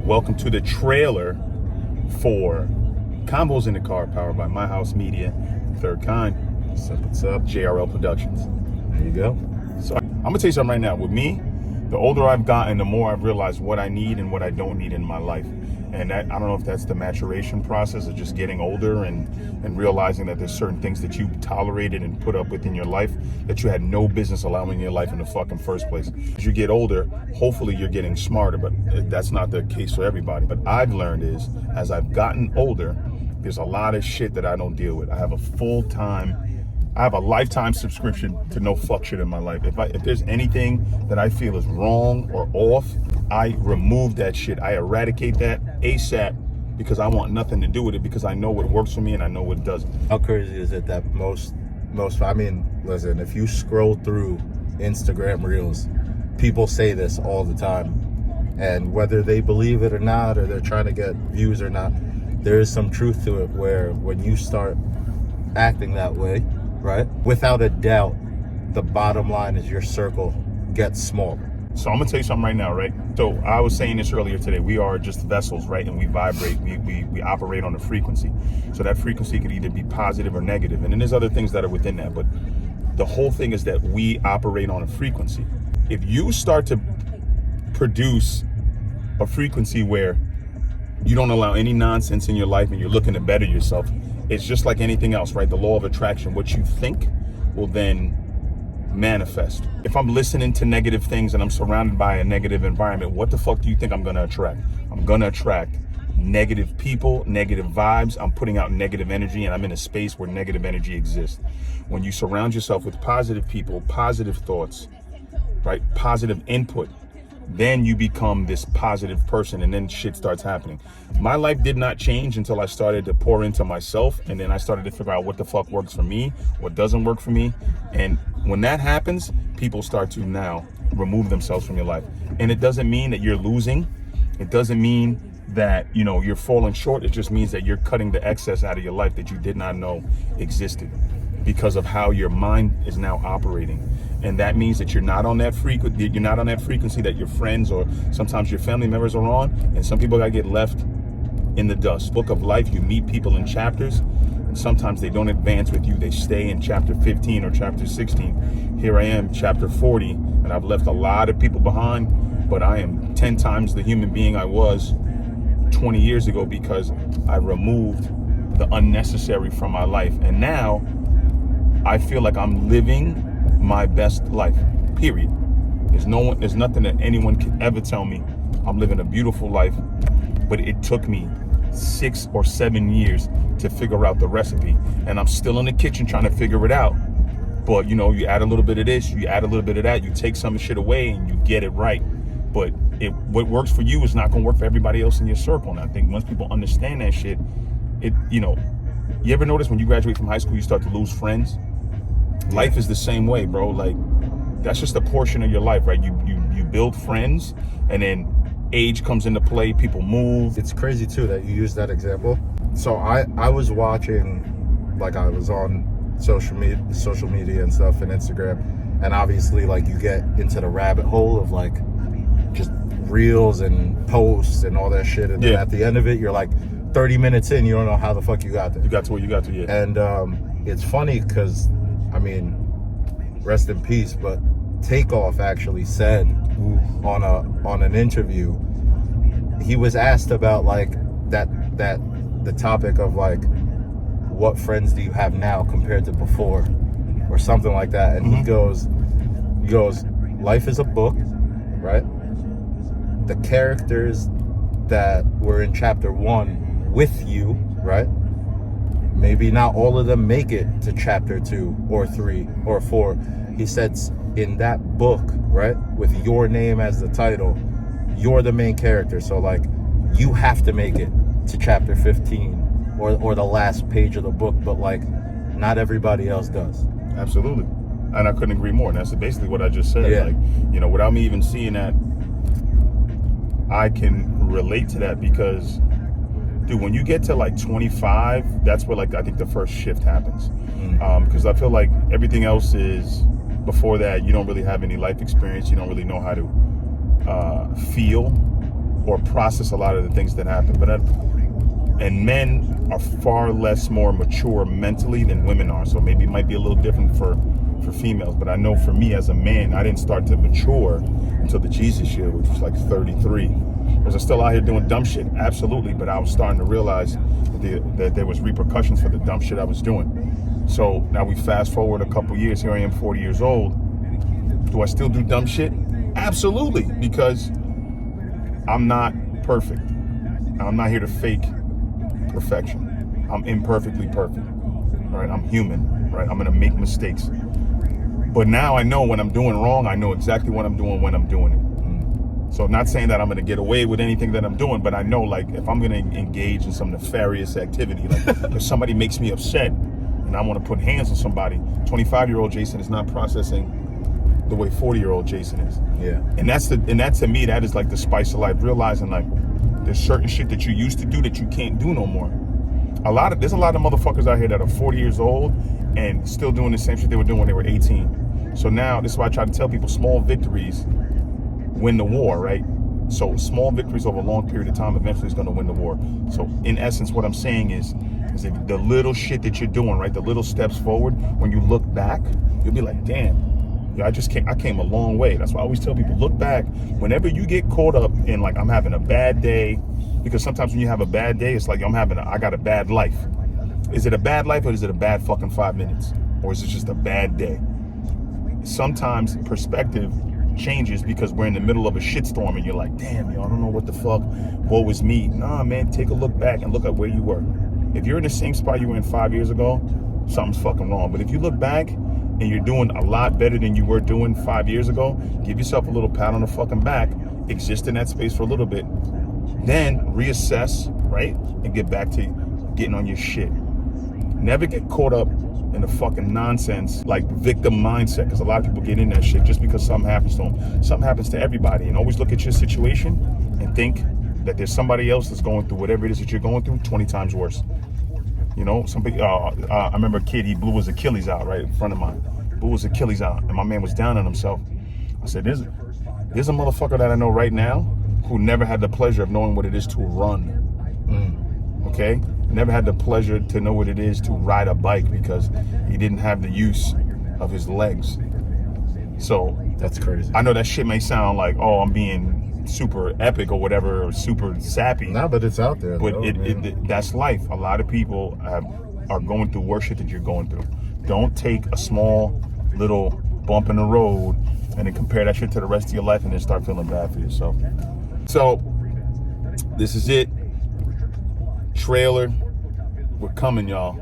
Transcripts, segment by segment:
Welcome to the trailer for Convos in the Car, powered by My House Media, Third Kind. What's up? JRL Productions. There you go. So I'm gonna tell you something right now. With me, the older I've gotten, the more I've realized what I need and what I don't need in my life. And that, I don't know if that's the maturation process of just getting older and realizing that there's certain things that you tolerated and put up with in your life that you had no business allowing in your life in the fucking first place. As you get older, hopefully you're getting smarter, but that's not the case for everybody. But I've learned is, as I've gotten older, there's a lot of shit that I don't deal with. I have a lifetime subscription to no fuck shit in my life. If there's anything that I feel is wrong or off, I remove that shit. I eradicate that ASAP because I want nothing to do with it, because I know what works for me and I know what doesn't. How crazy is it that listen, if you scroll through Instagram Reels, people say this all the time. And whether they believe it or not, or they're trying to get views or not, there is some truth to it, where when you start acting that way, right, without a doubt, the bottom line is your circle gets smaller. So I'm gonna tell you something right now, right? So I was saying this earlier today. We are just vessels, right? And we vibrate. We operate on a frequency. So that frequency could either be positive or negative. And then there's other things that are within that. But the whole thing is that we operate on a frequency. If you start to produce a frequency where you don't allow any nonsense in your life and you're looking to better yourself, it's just like anything else, right? The law of attraction. What you think will then manifest. If I'm listening to negative things and I'm surrounded by a negative environment, what the fuck do you think I'm gonna attract? I'm gonna attract negative people, negative vibes. I'm putting out negative energy, and I'm in a space where negative energy exists. When you surround yourself with positive people, positive thoughts, right? Positive input, then you become this positive person, and then shit starts happening. My life did not change until I started to pour into myself, and then I started to figure out what the fuck works for me, what doesn't work for me. And when that happens, people start to now remove themselves from your life. And it doesn't mean that you're losing. It doesn't mean that, you're falling short. It just means that you're cutting the excess out of your life that you did not know existed, because of how your mind is now operating. And that means that you're not on that frequency that your friends or sometimes your family members are on. And some people gotta get left in the dust. Book of life, you meet people in chapters, and sometimes they don't advance with you. They stay in chapter 15 or chapter 16. Here I am, chapter 40, and I've left a lot of people behind, but I am 10 times the human being I was 20 years ago, because I removed the unnecessary from my life. And now I feel like I'm living my best life, period. There's nothing that anyone can ever tell me. I'm living a beautiful life, but it took me 6 or 7 years to figure out the recipe, and I'm still in the kitchen trying to figure it out. But you add a little bit of this, you add a little bit of that, you take some shit away and you get it right. But what works for you is not gonna work for everybody else in your circle. And I think once people understand that shit, you ever notice when you graduate from high school, you start to lose friends? Life is the same way, bro. Like, that's just a portion of your life, right? You build friends, and then age comes into play, people move. It's crazy too that you use that example. So I was watching, like, I was on social media and stuff, and Instagram, and obviously, like, you get into the rabbit hole of, like, just reels and posts and all that shit, and then at the end of it, you're like 30 minutes in, you don't know how the fuck you got there. You got to where you got to, yeah. And it's funny because, rest in peace, but Takeoff actually said on an interview, he was asked about, like, the topic of, like, what friends do you have now compared to before, or something like that. And he goes, life is a book, right? The characters that were in chapter 1 with you, right? Maybe not all of them make it to chapter 2 or 3 or 4. He said in that book, right, with your name as the title, you're the main character. So, like, you have to make it to chapter 15 or the last page of the book, but, like, not everybody else does. Absolutely. And I couldn't agree more. And that's basically what I just said. Yeah. Like, without me even seeing that, I can relate to that, because dude, when you get to like 25, that's where, like, I think the first shift happens. Because I feel like everything else is, before that, you don't really have any life experience. You don't really know how to feel or process a lot of the things that happen. And men are far less more mature mentally than women are. So maybe it might be a little different for females. But I know for me as a man, I didn't start to mature until the Jesus year, which was like 33. Was I still out here doing dumb shit? Absolutely. But I was starting to realize that there was repercussions for the dumb shit I was doing. So now we fast forward a couple years. Here I am, 40 years old. Do I still do dumb shit? Absolutely. Because I'm not perfect. I'm not here to fake perfection. I'm imperfectly perfect. All right, I'm human, right? I'm gonna make mistakes. But now I know when I'm doing wrong, I know exactly what I'm doing when I'm doing it. So I'm not saying that I'm gonna get away with anything that I'm doing, but I know like if I'm gonna engage in some nefarious activity, like if somebody makes me upset and I wanna put hands on somebody, 25-year-old Jason is not processing the way 40-year-old Jason is. Yeah. And that to me, that is like the spice of life, realizing like there's certain shit that you used to do that you can't do no more. There's a lot of motherfuckers out here that are 40 years old and still doing the same shit they were doing when they were 18. So now this is why I try to tell people small victories win the war, right? So small victories over a long period of time eventually is going to win the war. So in essence, what I'm saying is if the little shit that you're doing, right, the little steps forward, when you look back, you'll be like, damn, I came a long way. That's why I always tell people, look back. Whenever you get caught up in like, I'm having a bad day, because sometimes when you have a bad day, it's like I got a bad life. Is it a bad life or is it a bad fucking 5 minutes? Or is it just a bad day? Sometimes perspective changes because we're in the middle of a shitstorm and you're like, damn, yo, I don't know what the fuck, woe is me. Nah, man, take a look back and look at where you were. If you're in the same spot you were in 5 years ago, something's fucking wrong. But if you look back and you're doing a lot better than you were doing 5 years ago, give yourself a little pat on the fucking back, exist in that space for a little bit, then reassess, right? And get back to getting on your shit. Never get caught up in the fucking nonsense, like victim mindset, because a lot of people get in that shit just because something happens to them. Something happens to everybody, and always look at your situation and think that there's somebody else that's going through whatever it is that you're going through 20 times worse. You know, I remember a kid, he blew his Achilles out right in front of mine. Blew his Achilles out, and my man was down on himself. I said, there's a motherfucker that I know right now who never had the pleasure of knowing what it is to run. Okay? Never had the pleasure to know what it is to ride a bike because he didn't have the use of his legs. So that's crazy. I know that shit may sound like, oh, I'm being super epic or whatever, or super sappy. Nah, but it's out there. But that's life. A lot of people are going through worse shit that you're going through. Don't take a small little bump in the road and then compare that shit to the rest of your life and then start feeling bad for yourself. So this is it. Trailer. We're coming, y'all.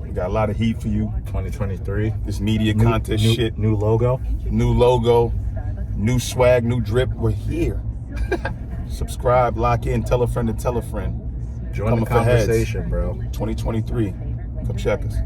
We got a lot of heat for you. 2023. This media contest shit. New logo. New logo. New swag. New drip. We're here. Subscribe. Lock in. Tell a friend to tell a friend. Join the conversation, bro. 2023. Come check us.